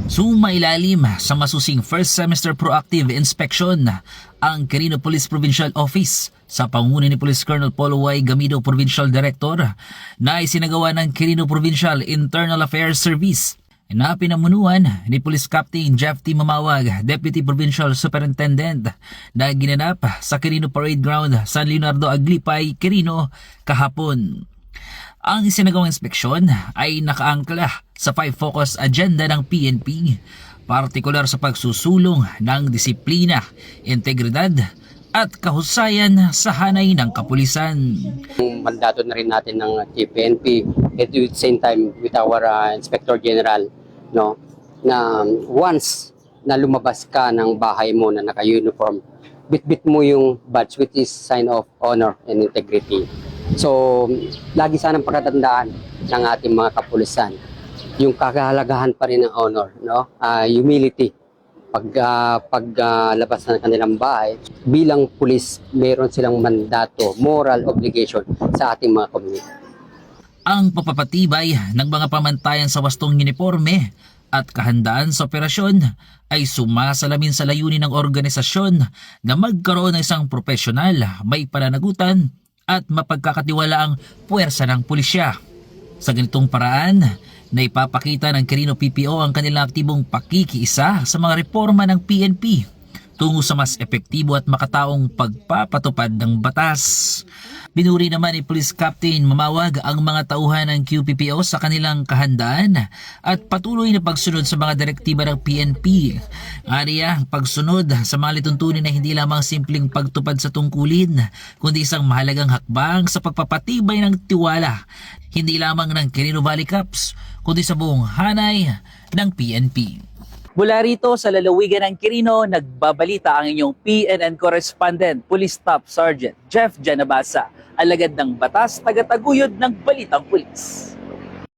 Sumailalim sa masusing first semester proactive inspection ang Quirino Police Provincial Office sa pangunguna ni Police Colonel Paulo Y. Gamido, Provincial Director, na isinagawa ng Quirino Provincial Internal Affairs Service na pinamunuan ni Police Captain Jeff T. Mamawag, Deputy Provincial Superintendent, na ginanap sa Quirino Parade Ground, San Leonardo Aglipay, Quirino kahapon. Ang isinagawang inspeksyon ay nakaangkla sa 5 focus agenda ng PNP, partikular sa pagsusulong ng disiplina, integridad at kahusayan sa hanay ng kapulisan. Mandato na rin natin ng PNP at the same time with our Inspector General, no, na once na lumabas ka ng bahay mo na naka-uniform, bitbit mo yung badge which is sign of honor and integrity. So, lagi sanang pagkatandaan ng ating mga kapulisan yung kakahalagahan pa rin ng honor, no? Humility. Labas na ng kanilang bahay, bilang pulis, meron silang mandato, moral obligation sa ating mga komunidad. Ang papapatibay ng mga pamantayan sa wastong uniforme at kahandaan sa operasyon ay sumasalamin sa layunin ng organisasyon na magkaroon ng isang profesional, may pananagutan at mapagkakatiwalaang puwersa ng pulisya. Sa ganitong paraan, na ipapakita ng Quirino PPO ang kanilang aktibong pakikiisa sa mga reforma ng PNP tungo sa mas epektibo at makataong pagpapatupad ng batas. Binuri naman ni Police Captain Mamawag ang mga tauhan ng QPPO sa kanilang kahandaan at patuloy na pagsunod sa mga direktiba ng PNP. Aniya, pagsunod sa mga lituntunin na hindi lamang simpleng pagtupad sa tungkulin, kundi isang mahalagang hakbang sa pagpapatibay ng tiwala, hindi lamang ng Quirino Valley Cops, kundi sa buong hanay ng PNP. Mula rito sa lalawigan ng Quirino, nagbabalita ang inyong PNN correspondent, Police Staff Sergeant Jeff Janabasa, alagad ng batas, tagataguyod ng Balitang Pulis.